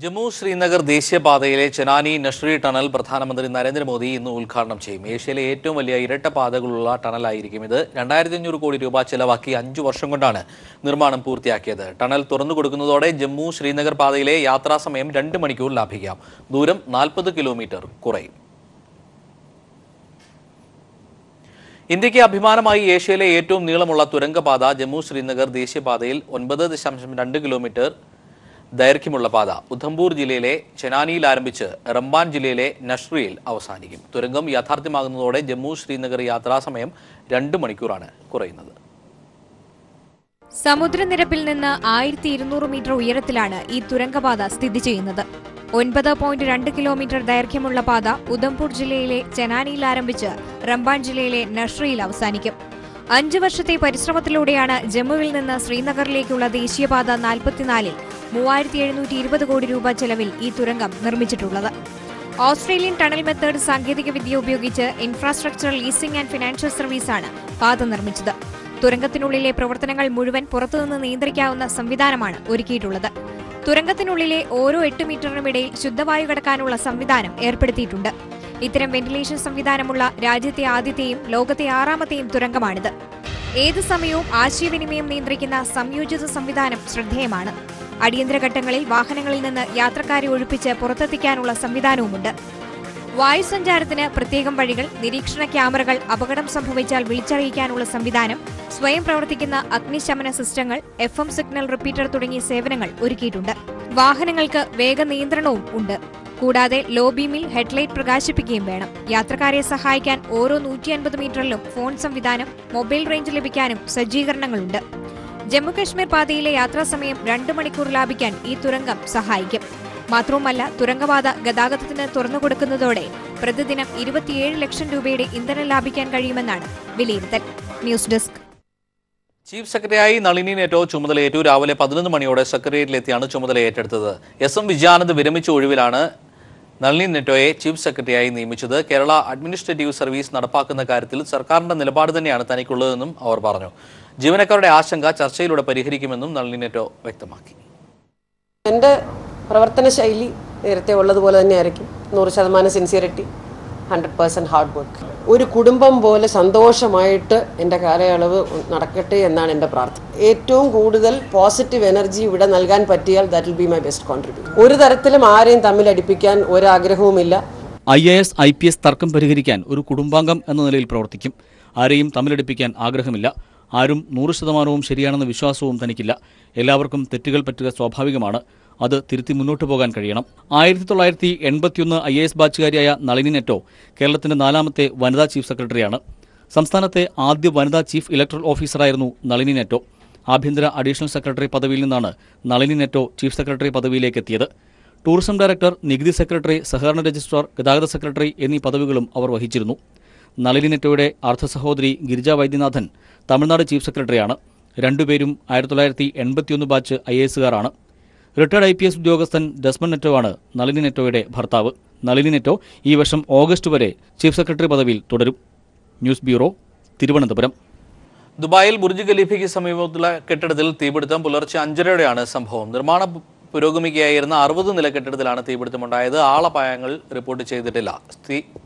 ജമ്മു ശ്രീനഗർ ദേശീയപാതയിലെ ചെനാനി നഷ്രി ടണൽ പ്രധാനമന്ത്രി നരേന്ദ്രമോദി ഇന്ന് ഉദ്ഘാടനം ചെയ്യും. ഏഷ്യയിലെ ഏറ്റവും വലിയ ഇരട്ട പാതകളുള്ള ടണലായിരിക്കും ഇത്. 2500 കോടി രൂപ ചെലവാക്കി 5 വർഷം കൊണ്ടാണ് നിർമ്മാണം പൂർത്തിയാക്കിയത്. ടണൽ തുറന്നു കൊടുക്കുന്നതോടെ ജമ്മു ശ്രീനഗർ പാതയിലെ യാത്രാസമയം 2 മണിക്കൂർ ലാഭിക്കാം. ദൂരം 40 കിലോമീറ്റർ കുറയും. ഇന്ത്യക്ക് അഭിമാനമായി ഏഷ്യയിലെ ഏറ്റവും നീളമുള്ള തുരങ്കപാത ജമ്മു ശ്രീനഗർ ദേശീയപാതയിൽ 9.2 കിലോമീറ്റർ ദൈർഘ്യമുള്ള പാത ഉധംപൂർ ജില്ലയിലെ ചെനാനിയിൽ ആരംഭിച്ച് റംബാൻ ജില്ലയിലെ നഷ്രിയിൽ അവസാനിക്കും. തുരങ്കം യാഥാർത്ഥ്യമാകുന്നതോടെ ജമ്മു ശ്രീനഗർ യാത്രാസമയം 2 മണിക്കൂറാണ് കുറയുന്നത്. സമുദ്രനിരപ്പിൽ നിന്ന് 1200 മീറ്റർ ഉയരത്തിലാണ് ഈ തുരങ്കപാത സ്ഥിതി ചെയ്യുന്നത്. 9.2 കിലോമീറ്റർ ദൈർഘ്യമുള്ള പാത ഉധംപൂർ ജില്ലയിലെ ചെനാനിയിൽ ആരംഭിച്ച് റംബാൻ ജില്ലയിലെ നഷ്രിയിൽ അവസാനിക്കും. 5 വർഷത്തെ പരിശ്രമത്തിലൂടെയാണ് ജമ്മുവിൽ നിന്ന് ശ്രീനഗറിലേക്കുള്ള ദേശീയപാത 44-ൽ 3720 കോടി രൂപ ചെലവിൽ ഈ തുരങ്കം നിർമ്മിച്ചിട്ടുള്ളത്. ഓസ്ട്രേലിയൻ ടണൽ മെത്തേഡ് സാങ്കേതികവിദ്യ ഉപയോഗിച്ച് ഇൻഫ്രാസ്ട്രക്ചർ ലീസിംഗ് ആൻഡ് ഫിനാൻഷ്യൽ സർവീസാണ് പാത നിർമ്മിച്ചത്. തുരങ്കത്തിനുള്ളിലെ പ്രവർത്തനങ്ങൾ മുഴുവൻ പുറത്തുനിന്ന് നിയന്ത്രിക്കാവുന്ന സംവിധാനമാണ് ഒരുക്കിയിട്ടുള്ളത്. തുരങ്കത്തിനുള്ളിലെ ഓരോ 8 മീറ്ററിനുമിടയിൽ ശുദ്ധവായു കടക്കാനുള്ള സംവിധാനം ഏർപ്പെടുത്തിയിട്ടുണ്ട്. ഇത്തരം വെന്റിലേഷൻ സംവിധാനമുള്ള രാജ്യത്തെ ആദ്യത്തെയും ലോകത്തെ 6ാമത്തെയും തുരങ്കമാണിത്. ഏത് സമയവും ആശയവിനിമയം നിയന്ത്രിക്കുന്ന സംയോജിത സംവിധാനം ശ്രദ്ധേയമാണ്. അടിയന്തര ഘട്ടങ്ങളിൽ വാഹനങ്ങളിൽ നിന്ന് യാത്രക്കാരെ ഒഴിപ്പിച്ച് പുറത്തെത്തിക്കാനുള്ള സംവിധാനവുമുണ്ട്. വായുസഞ്ചാരത്തിന് പ്രത്യേകം വഴികൾ, നിരീക്ഷണ ക്യാമറകൾ, അപകടം സംഭവിച്ചാൽ വിളിച്ചറിയിക്കാനുള്ള സംവിധാനം, സ്വയം പ്രവർത്തിക്കുന്ന അഗ്നിശമന സിസ്റ്റങ്ങൾ, FM സിഗ്നൽ റിപ്പീറ്റർ തുടങ്ങിയ സേവനങ്ങൾ ഒരുക്കിയിട്ടുണ്ട്. വാഹനങ്ങൾക്ക് വേഗ നിയന്ത്രണവും ഉണ്ട്. കൂടാതെ ലോ ബീമിൽ ഹെഡ്ലൈറ്റ് പ്രകാശിപ്പിക്കുകയും വേണം. യാത്രക്കാരെ സഹായിക്കാൻ ഓരോ 150 മീറ്ററിലും ഫോൺ സംവിധാനം, മൊബൈൽ റേഞ്ച് ലഭിക്കാനും സജ്ജീകരണങ്ങളുണ്ട്. ജമ്മുകശ്മീർ പാതയിലെ യാത്രാസമയം 2 മണിക്കൂർ ലാഭിക്കാൻ ഈ തുരങ്കം സഹായിക്കും. മാത്രവുമല്ല, തുരങ്കപാത ഗതാഗതത്തിന് തുറന്നുകൊടുക്കുന്നതോടെ പ്രതിദിനം 27 ലക്ഷം രൂപയുടെ ഇന്ധനം ലാഭിക്കാൻ കഴിയുമെന്നാണ് വിലയിരുത്തൽ. News desk. ചീഫ് സെക്രട്ടറിയായി നളിനി നെറ്റോ ചുമതലയേറ്റു. രാവിലെ 11 മണിയോടെ സെക്രട്ടേറിയറ്റിലെത്തിയാണ് ചുമതല ഏറ്റെടുത്തത്. SM വിജയാനന്ദ് വിരമിച്ച ഒഴിവിലാണ് നളിനി നെറ്റോയെ ചീഫ് സെക്രട്ടറിയായി നിയമിച്ചത്. കേരള അഡ്മിനിസ്ട്രേറ്റീവ് സർവീസ് നടപ്പാക്കുന്ന കാര്യത്തിൽ സർക്കാരിന്റെ നിലപാട് തന്നെയാണ് തനിക്കുള്ളതെന്നും അവർ പറഞ്ഞു. ജീവനക്കാരുടെ ആശങ്ക ചർച്ചയിലൂടെ പരിഹരിക്കുമെന്നും നളിനി നെറ്റോ വ്യക്തമാക്കി. എൻ്റെ പ്രവർത്തന ശൈലി നേരത്തെ ഉള്ളതുപോലെ തന്നെയായിരിക്കും. 100% സിൻസിയറിറ്റി, 100% ഹാർഡ് വർക്ക്. ഒരു കുടുംബം പോലെ സന്തോഷമായിട്ട് എൻ്റെ കാലയളവ് നടക്കട്ടെ എന്നാണ് എൻ്റെ പ്രാർത്ഥന. ഏറ്റവും കൂടുതൽ പോസിറ്റീവ് എനർജി ഇവിടെ നൽകാൻ പറ്റിയാൽ that will be my best contribution. ഒരു തരത്തിലും ആരെയും തമ്മിലടിപ്പിക്കാൻ ഒരാഗ്രഹവുമില്ല. IAS IPS തർക്കം പരിഹരിക്കാൻ ഒരു കുടുംബാംഗം എന്ന നിലയിൽ പ്രവർത്തിക്കും. ആരെയും തമ്മിലടിപ്പിക്കാൻ ആഗ്രഹമില്ല. ആരും 100% ശരിയാണെന്ന വിശ്വാസവും തനിക്കില്ല. എല്ലാവർക്കും തെറ്റുകൾ പറ്റുക സ്വാഭാവികമാണ്. അത് തിരുത്തി മുന്നോട്ട് പോകാൻ കഴിയണം. 1981 IAS ബാച്ചുകാരിയായ നളിനി നെറ്റോ കേരളത്തിന്റെ 4ാമത്തെ വനിതാ ചീഫ് സെക്രട്ടറിയാണ്. സംസ്ഥാനത്തെ ആദ്യ വനിതാ ചീഫ് ഇലക്ടറൽ ഓഫീസറായിരുന്നു നളിനി നെറ്റോ. ആഭ്യന്തര അഡീഷണൽ സെക്രട്ടറി പദവിയിൽ നിന്നാണ് നളിനി നെറ്റോ ചീഫ് സെക്രട്ടറി പദവിയിലേക്ക് എത്തിയത്. ടൂറിസം ഡയറക്ടർ, നികുതി സെക്രട്ടറി, സഹകരണ രജിസ്ട്രാർ, ഗതാഗത സെക്രട്ടറി എന്നീ പദവികളും അവർ വഹിച്ചിരുന്നു. നളിനി നെറ്റോയുടെ അർദ്ധ സഹോദരി ഗിരിജ വൈദ്യനാഥൻ തമിഴ്നാട് ചീഫ് സെക്രട്ടറിയാണ്. രണ്ടുപേരും 1981 ബാച്ച് IASകാരാണ്. റിട്ടയർഡ് IPS ഉദ്യോഗസ്ഥൻ ഡെസ്മൺ നെറ്റോ ആണ് നളിനി നെറ്റോയുടെ ഭർത്താവ്. നളിനി നെറ്റോ ഈ വർഷം ഓഗസ്റ്റ് വരെ ചീഫ് സെക്രട്ടറി പദവിയിൽ തുടരും. News bureau, Thiruvananthapuram. ദുബായിൽ ബുർജ് ഖലീഫയ്ക്ക് സമീപത്തുള്ള കെട്ടിടത്തിൽ തീപിടുത്തം. പുലർച്ചെ 5:30യോടെയാണ് സംഭവം. നിർമ്മാണം പുരോഗമിക്കുകയായിരുന്ന 60 നില കെട്ടിടത്തിലാണ് തീപിടുത്തമുണ്ടായത്. ആളപായങ്ങൾ റിപ്പോർട്ട് ചെയ്തിട്ടില്ല.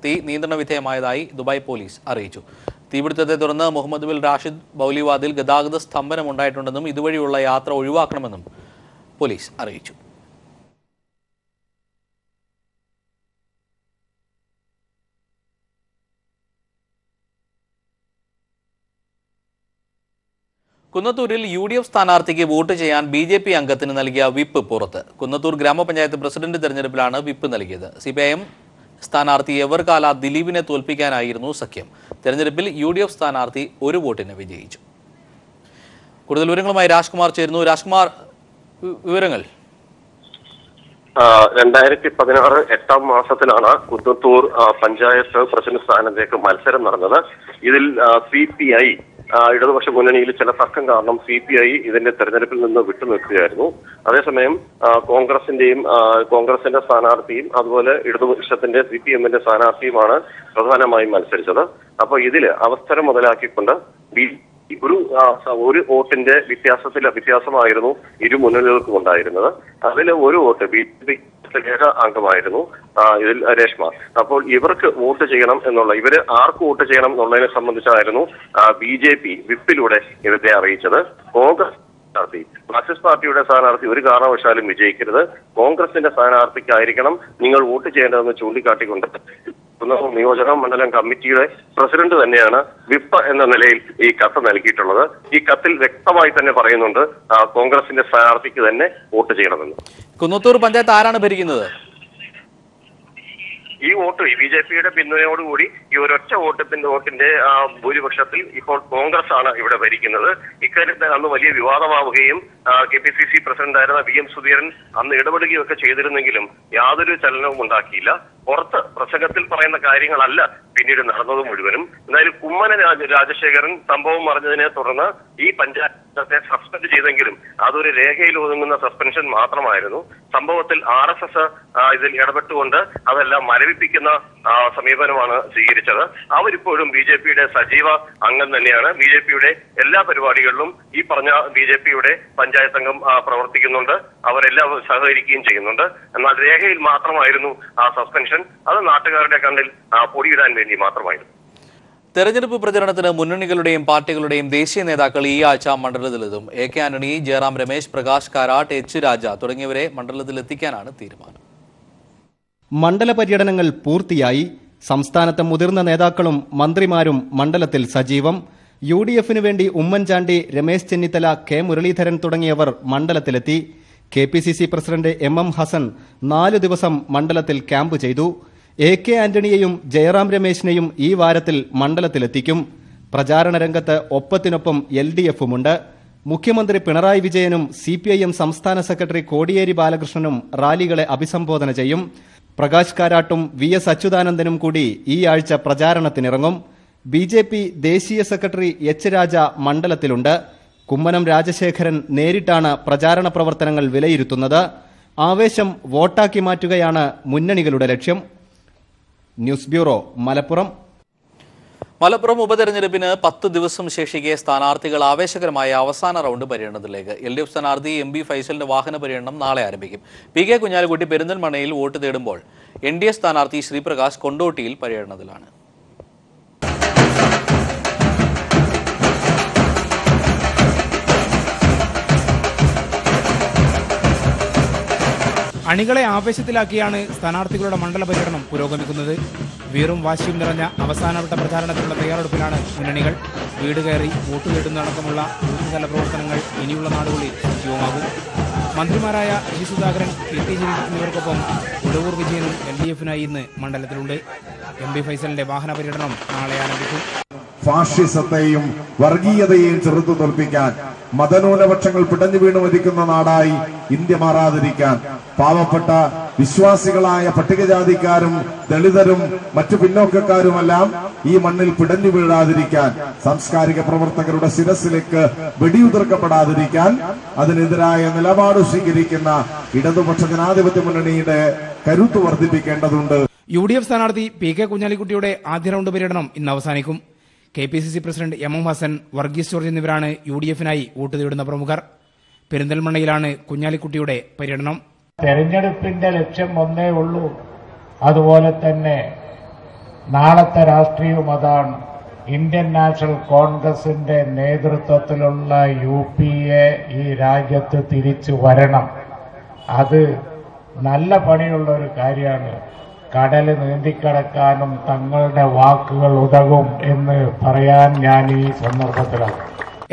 തീ നിയന്ത്രണ വിധേയമായതായി ദുബായ് പോലീസ് അറിയിച്ചു. തീപിടുത്തത്തെ തുടർന്ന് മുഹമ്മദ് ബിൻ റാഷിദ് ബൗലിവാദിൽ ഗതാഗത സ്തംഭനം ഉണ്ടായിട്ടുണ്ടെന്നും ഇതുവഴിയുള്ള യാത്ര ഒഴിവാക്കണമെന്നും പോലീസ് അറിയിച്ചു. കുന്നത്തൂരിൽ UDF സ്ഥാനാർത്ഥിക്ക് വോട്ട് ചെയ്യാൻ BJP അംഗത്തിന് നൽകിയ വിപ്പ് പുറത്ത്. കുന്നത്തൂർ ഗ്രാമപഞ്ചായത്ത് പ്രസിഡന്റ് തെരഞ്ഞെടുപ്പിലാണ് വിപ്പ് നൽകിയത്. CPIM സ്ഥാനാർത്ഥി എവർകാല ദിലീപിനെ തോൽപ്പിക്കാനായിരുന്നു സഖ്യം. തെരഞ്ഞെടുപ്പിൽ UDF സ്ഥാനാർത്ഥി 1 വോട്ടിന് വിജയിച്ചു. കൂടുതൽ വിവരങ്ങളുമായി രാജ്കുമാർ ചേരുന്നു. രാജ്കുമാർ, വിവരങ്ങൾ. 2016 8ാം മാസത്തിലാണ് കുന്നത്തൂർ പഞ്ചായത്ത് പ്രസിഡന്റ് സ്ഥാനത്തേക്ക് മത്സരം നടന്നത്. ഇതിൽ CPI ഇടതുപക്ഷ മുന്നണിയിൽ ചില തർക്കം കാരണം CPI ഇതിന്റെ തെരഞ്ഞെടുപ്പിൽ നിന്ന് വിട്ടുനിൽക്കുകയായിരുന്നു. അതേസമയം കോൺഗ്രസിന്റെ സ്ഥാനാർത്ഥിയും അതുപോലെ ഇടതുപക്ഷത്തിന്റെ CPMന്റെ സ്ഥാനാർത്ഥിയുമാണ് പ്രധാനമായും മത്സരിച്ചത്. അപ്പോൾ ഇതിൽ അവസരം മുതലാക്കിക്കൊണ്ട് ഒരു വോട്ടിന്റെ വ്യത്യാസമായിരുന്നു ഇരു മുന്നണികൾക്കും ഉണ്ടായിരുന്നത്. അതിൽ ഒരു വോട്ട് BJP ഏക അംഗമായിരുന്നു ഇതിൽ രേഷ്മ. അപ്പോൾ ഇവർക്ക് വോട്ട് ചെയ്യണം ഇവര് ആർക്ക് വോട്ട് ചെയ്യണം എന്നുള്ളതിനെ സംബന്ധിച്ചായിരുന്നു BJP വിപ്പിലൂടെ ഇവരെ അറിയിച്ചത്. കോൺഗ്രസ് മാർക്സിസ്റ്റ് പാർട്ടിയുടെ സ്ഥാനാർത്ഥി ഒരു കാരണവശാലും വിജയിക്കരുത്, കോൺഗ്രസിന്റെ സ്ഥാനാർത്ഥിക്കായിരിക്കണം നിങ്ങൾ വോട്ട് ചെയ്യേണ്ടതെന്ന് ചൂണ്ടിക്കാട്ടിക്കൊണ്ട് നിയോജക മണ്ഡലം കമ്മിറ്റിയുടെ പ്രസിഡന്റ് തന്നെയാണ് വിപ്പ് എന്ന നിലയിൽ ഈ കത്ത് നൽകിയിട്ടുള്ളത്. ഈ കത്തിൽ വ്യക്തമായി തന്നെ പറയുന്നുണ്ട് കോൺഗ്രസിന്റെ സ്ഥാനാർത്ഥിക്ക് തന്നെ വോട്ട് ചെയ്യണമെന്ന്. കുന്നത്തൂർ പഞ്ചായത്ത് ആരാണ് ഭരിക്കുന്നത്? ഈ വോട്ട് BJPയുടെ പിന്തുണയോടുകൂടി ഈ ഒരൊറ്റ വോട്ടിന്റെ ഭൂരിപക്ഷത്തിൽ ഇപ്പോൾ കോൺഗ്രസ് ആണ് ഇവിടെ ഭരിക്കുന്നത്. ഇക്കാര്യത്തിൽ അന്ന് വലിയ വിവാദമാവുകയും KPCC പ്രസിഡന്റായിരുന്ന VM സുധീരൻ അന്ന് ഇടപെടുകയൊക്കെ ചെയ്തിരുന്നെങ്കിലും യാതൊരു ചലനവും ഉണ്ടാക്കിയില്ല. പുറത്ത് പ്രസംഗത്തിൽ പറയുന്ന കാര്യങ്ങളല്ല പിന്നീട് നടന്നത് മുഴുവനും. എന്തായാലും കുമ്മനം രാജശേഖരൻ സംഭവം അറിഞ്ഞതിനെ തുടർന്ന് ഈ പഞ്ചായത്തെ സസ്പെൻഡ് ചെയ്തെങ്കിലും അതൊരു രേഖയിൽ ഒതുങ്ങുന്ന സസ്പെൻഷൻ മാത്രമായിരുന്നു. സംഭവത്തിൽ RSS ഇതിൽ ഇടപെട്ടുകൊണ്ട് അതെല്ലാം മരവിപ്പിക്കുന്ന സമീപനമാണ് സ്വീകരിച്ചത്. അവരിപ്പോഴും BJPയുടെ സജീവ അംഗം തന്നെയാണ്. BJPയുടെ എല്ലാ പരിപാടികളിലും ഈ പറഞ്ഞ BJPയുടെ പഞ്ചായത്ത് അംഗം പ്രവർത്തിക്കുന്നുണ്ട്. അവരെല്ലാം സഹകരിക്കുകയും ചെയ്യുന്നുണ്ട്. എന്നാൽ രേഖയിൽ മാത്രമായിരുന്നു ആ സസ്പെൻഷൻ. അത് നാട്ടുകാരുടെ കണ്ണിൽ പൊടിയിടാൻ വേണ്ടി മാത്രമായിരുന്നു. തെരഞ്ഞെടുപ്പ് പ്രചരണത്തിന് മുന്നണികളുടെയും പാർട്ടികളുടെയും ദേശീയ നേതാക്കൾ ഈ ആഴ്ച മണ്ഡലത്തിലെത്തും. AK ആന്റണി, ജയറാം രമേശ്, പ്രകാശ് കാരാട്ട്, H രാജ തുടങ്ങിയവരെ മണ്ഡലത്തിലെത്തിക്കാനാണ് തീരുമാനം. മണ്ഡല പര്യടനങ്ങൾ പൂർത്തിയായി. സംസ്ഥാനത്തെ മുതിർന്ന നേതാക്കളും മന്ത്രിമാരും മണ്ഡലത്തിൽ സജീവം. UDF-ന് വേണ്ടി ഉമ്മൻചാണ്ടി, രമേശ് ചെന്നിത്തല, K മുരളീധരൻ തുടങ്ങിയവർ മണ്ഡലത്തിലെത്തി. KPCC പ്രസിഡന്റ് MM ഹസൻ 4 ദിവസം മണ്ഡലത്തിൽ ക്യാമ്പ് ചെയ്തു. AK ആന്റണിയെയും ജയറാം രമേശിനെയും ഈ വാരത്തിൽ മണ്ഡലത്തിലെത്തിക്കും. പ്രചാരണ രംഗത്ത് ഒപ്പത്തിനൊപ്പം LDF-ഉമുണ്ട്. മുഖ്യമന്ത്രി പിണറായി വിജയനും CPIM സംസ്ഥാന സെക്രട്ടറി കോടിയേരി ബാലകൃഷ്ണനും റാലികളെ അഭിസംബോധന ചെയ്യും. പ്രകാശ് കാരാട്ടും VS അച്യുതാനന്ദനും കൂടി ഈ ആഴ്ച പ്രചാരണത്തിനിറങ്ങും. BJP ദേശീയ സെക്രട്ടറി H രാജ മണ്ഡലത്തിലുണ്ട്. കുമ്മനം രാജശേഖരൻ നേരിട്ടാണ് പ്രചാരണ പ്രവർത്തനങ്ങൾ വിലയിരുത്തുന്നത്. ആവേശം വോട്ടാക്കി മാറ്റുകയാണ് മുന്നണികളുടെ ലക്ഷ്യം. News bureau, Malappuram. മലപ്പുറം ഉപതെരഞ്ഞെടുപ്പിന് 10 ദിവസം ശേഷിക്കെ സ്ഥാനാർത്ഥികൾ ആവേശകരമായ അവസാന റൗണ്ട് പര്യടനത്തിലേക്ക്. LDF സ്ഥാനാർത്ഥി MB ഫൈസലിന്റെ വാഹന പര്യടനം നാളെ ആരംഭിക്കും. PK കുഞ്ഞാലിക്കുട്ടി പെരിന്തൽമണ്ണയിൽ വോട്ട് തേടുമ്പോൾ NDA സ്ഥാനാർത്ഥി ശ്രീപ്രകാശ് കൊണ്ടോട്ടിയിൽ പര്യടനത്തിലാണ്. അണികളെ ആവേശത്തിലാക്കിയാണ് സ്ഥാനാർത്ഥികളുടെ മണ്ഡല പര്യടനം പുരോഗമിക്കുന്നത്. വീറും വാശിയും നിറഞ്ഞ അവസാനവട്ട പ്രചാരണത്തിനുള്ള തയ്യാറെടുപ്പിലാണ് മുന്നണികൾ. വീട് കയറി വോട്ട് തേടുന്നതടക്കമുള്ള ബൂത്തുതല പ്രവർത്തനങ്ങൾ ഇനിയുള്ള നാടുകളിൽ സജീവമാകും. മന്ത്രിമാരായ G സുധാകരൻ, KT ജലീൽ എന്നിവർക്കൊപ്പം ഉടവൂർ വിജയനും LDF-നായി ഇന്ന് മണ്ഡലത്തിലുണ്ട്. MB ഫൈസലിന്റെ വാഹന പര്യടനം നാളെ ആരംഭിക്കും. ഫാഷിസത്തെയും വർഗീയതയെയും ചെറുത്തു തോൽപ്പിക്കാൻ, മതന്യൂനപക്ഷങ്ങൾ പിടഞ്ഞു വീണു മരിക്കുന്ന നാടായി ഇന്ത്യ മാറാതിരിക്കാൻ, പാവപ്പെട്ട വിശ്വാസികളായ പട്ടികജാതിക്കാരും ദളിതരും മറ്റു പിന്നോക്കക്കാരുമെല്ലാം ഈ മണ്ണിൽ പിടഞ്ഞു വീഴാതിരിക്കാൻ, സാംസ്കാരിക പ്രവർത്തകരുടെ ശിരസിലേക്ക് വെടിയുതിർക്കപ്പെടാതിരിക്കാൻ അതിനെതിരായ നിലപാട് സ്വീകരിക്കുന്ന ഇടതുപക്ഷ ജനാധിപത്യ മുന്നണിയുടെ കരുത്ത് വർദ്ധിപ്പിക്കേണ്ടതുണ്ട്. UDF സ്ഥാനാർത്ഥി PK കുഞ്ഞാലിക്കുട്ടിയുടെ ആദ്യ റൗണ്ട് പര്യടനം ഇന്ന് അവസാനിക്കും. KPCC president MM Hasan, Varghese George എന്നിവരാണ് UDF-നായി വോട്ട് തേടുന്ന പ്രമുഖർ. പെരിന്തൽമണ്ണയിലാണ് കുഞ്ഞാലിക്കുട്ടിയുടെ പര്യടനം. തെരഞ്ഞെടുപ്പിന്റെ ലക്ഷ്യം ഒന്നേ ഉള്ളൂ. അതുപോലെ തന്നെ നാളത്തെ രാഷ്ട്രീയവും അതാണ്. ഇന്ത്യൻ നാഷണൽ കോൺഗ്രസിന്റെ നേതൃത്വത്തിലുള്ള UPA ഈ രാജ്യത്ത് തിരിച്ചു വരണം. അത് നല്ല പണിയുള്ള ഒരു കാര്യമാണ്. കടല് നീന്തിക്കടക്കാനും തങ്ങളുടെ വാക്കുകൾ ഉതകും എന്ന് പറയാൻ ഞാൻ ഈ സന്ദർഭത്തിലാണ്.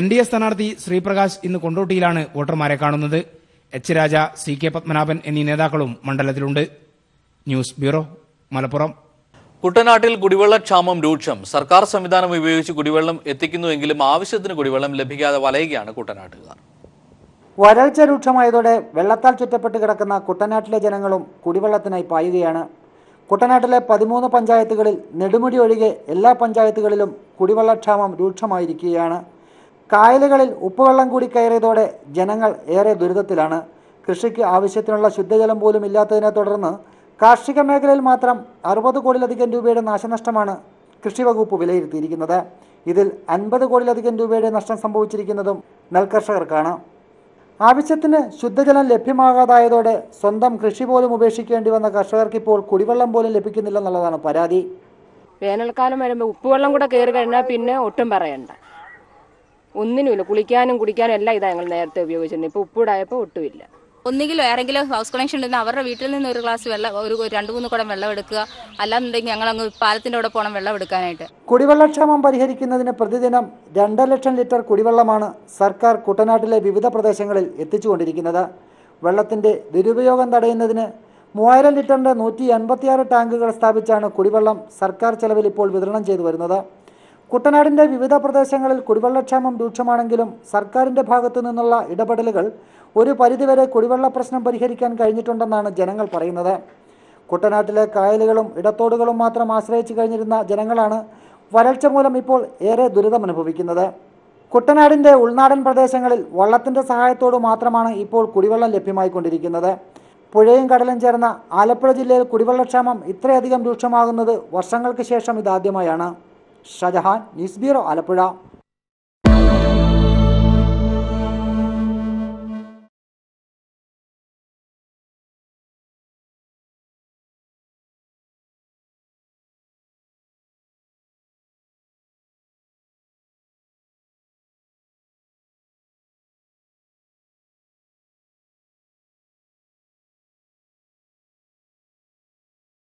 NDA സ്ഥാനാർത്ഥി ശ്രീപ്രകാശ് ഇന്ന് കൊണ്ടോട്ടിയിലാണ് വോട്ടർമാരെ കാണുന്നത്. H രാജ, CK പത്മനാഭൻ എന്നീ നേതാക്കളും മണ്ഡലത്തിലുണ്ട്. News bureau, Malappuram. കുട്ടനാട്ടിൽ കുടിവെള്ളക്ഷാമം രൂക്ഷം. സർക്കാർ സംവിധാനം ഉപയോഗിച്ച് കുടിവെള്ളം എത്തിക്കുന്നുവെങ്കിലും ആവശ്യത്തിന് കുടിവെള്ളം ലഭിക്കാതെ വലയുകയാണ് കുട്ടനാട്ടുകാർ. വരൾച്ച രൂക്ഷമായതോടെ വെള്ളത്താൽ ചുറ്റപ്പെട്ട് കിടക്കുന്ന കുട്ടനാട്ടിലെ ജനങ്ങളും കുടിവെള്ളത്തിനായി പായുകയാണ്. കുട്ടനാട്ടിലെ 13 പഞ്ചായത്തുകളിൽ നെടുമുടി ഒഴികെ എല്ലാ പഞ്ചായത്തുകളിലും കുടിവെള്ളക്ഷാമം രൂക്ഷമായിരിക്കുകയാണ്. കായലുകളിൽ ഉപ്പുവെള്ളം കൂടി കയറിയതോടെ ജനങ്ങൾ ഏറെ ദുരിതത്തിലാണ്. കൃഷിക്ക് ആവശ്യത്തിനുള്ള ശുദ്ധജലം പോലും ഇല്ലാത്തതിനെ തുടർന്ന് കാർഷിക മേഖലയിൽ മാത്രം 60 കോടിയിലധികം രൂപയുടെ നാശനഷ്ടമാണ് കൃഷി വകുപ്പ് വിലയിരുത്തിയിരിക്കുന്നത്. ഇതിൽ 50 കോടിയിലധികം രൂപയുടെ നഷ്ടം സംഭവിച്ചിരിക്കുന്നതും നെൽകർഷകർക്കാണ്. ആവശ്യത്തിന് ശുദ്ധജലം ലഭ്യമാകാതായതോടെ സ്വന്തം കൃഷി പോലും ഉപേക്ഷിക്കേണ്ടി വന്ന കർഷകർക്ക് ഇപ്പോൾ കുടിവെള്ളം പോലും ലഭിക്കുന്നില്ലെന്നുള്ളതാണ് പരാതി. വേനൽക്കാലം വരുമ്പോൾ ഉപ്പുവെള്ളം കൂടെ കയറി കഴിഞ്ഞാൽ പിന്നെ ഒട്ടും പറയണ്ട, ഒന്നിനുമില്ല. കുളിക്കാനും കുടിക്കാനും എല്ലാം ഇതാണ് ഞങ്ങൾ നേരത്തെ ഉപയോഗിച്ചിട്ടുണ്ട്. ഇപ്പോൾ ഉപ്പിടായപ്പോൾ ഒട്ടുമില്ല. ഒന്നുകിലും ആരെങ്കിലും ഹൗസ് കണക്ഷൻ ഉണ്ടെങ്കിൽ അവരുടെ വീട്ടിൽ നിന്ന് ഒരു ഗ്ലാസ് വെള്ളം, ഒരു 2-3 കുടം വെള്ളം എടുക്കുക. അല്ലാന്നുണ്ടെങ്കിൽ ഞങ്ങൾ അങ്ങ് പാലത്തിൻ്റെ അവിടെ പോകണം വെള്ളം എടുക്കാനായിട്ട്. കുടിവെള്ളക്ഷാമം പരിഹരിക്കുന്നതിന് പ്രതിദിനം 2 ലക്ഷം ലിറ്റർ കുടിവെള്ളമാണ് സർക്കാർ കുട്ടനാട്ടിലെ വിവിധ പ്രദേശങ്ങളിൽ എത്തിച്ചുകൊണ്ടിരിക്കുന്നത്. വെള്ളത്തിൻ്റെ ദുരുപയോഗം തടയുന്നതിന് 3000 ലിറ്ററിൻ്റെ 186 ടാങ്കുകൾ സ്ഥാപിച്ചാണ് കുടിവെള്ളം സർക്കാർ ചെലവിൽ ഇപ്പോൾ വിതരണം ചെയ്തു വരുന്നത്. കുട്ടനാടിൻ്റെ വിവിധ പ്രദേശങ്ങളിൽ കുടിവെള്ളക്ഷാമം രൂക്ഷമാണെങ്കിലും സർക്കാരിൻ്റെ ഭാഗത്തു നിന്നുള്ള ഇടപെടലുകൾ ഒരു പരിധിവരെ കുടിവെള്ള പ്രശ്നം പരിഹരിക്കാൻ കഴിഞ്ഞിട്ടുണ്ടെന്നാണ് ജനങ്ങൾ പറയുന്നത്. കുട്ടനാട്ടിലെ കായലുകളും ഇടത്തോടുകളും മാത്രം ആശ്രയിച്ചു കഴിഞ്ഞിരുന്ന ജനങ്ങളാണ് വരൾച്ച മൂലം ഇപ്പോൾ ഏറെ ദുരിതമനുഭവിക്കുന്നത്. കുട്ടനാടിൻ്റെ ഉൾനാടൻ പ്രദേശങ്ങളിൽ വള്ളത്തിൻ്റെ സഹായത്തോടു മാത്രമാണ് ഇപ്പോൾ കുടിവെള്ളം ലഭ്യമായിക്കൊണ്ടിരിക്കുന്നത്. പുഴയും കടലും ചേർന്ന ആലപ്പുഴ ജില്ലയിൽ കുടിവെള്ളക്ഷാമം ഇത്രയധികം രൂക്ഷമാകുന്നത് വർഷങ്ങൾക്ക് ശേഷം ഇതാദ്യമായാണ്. Shajahan, news bureau, Alappuzha.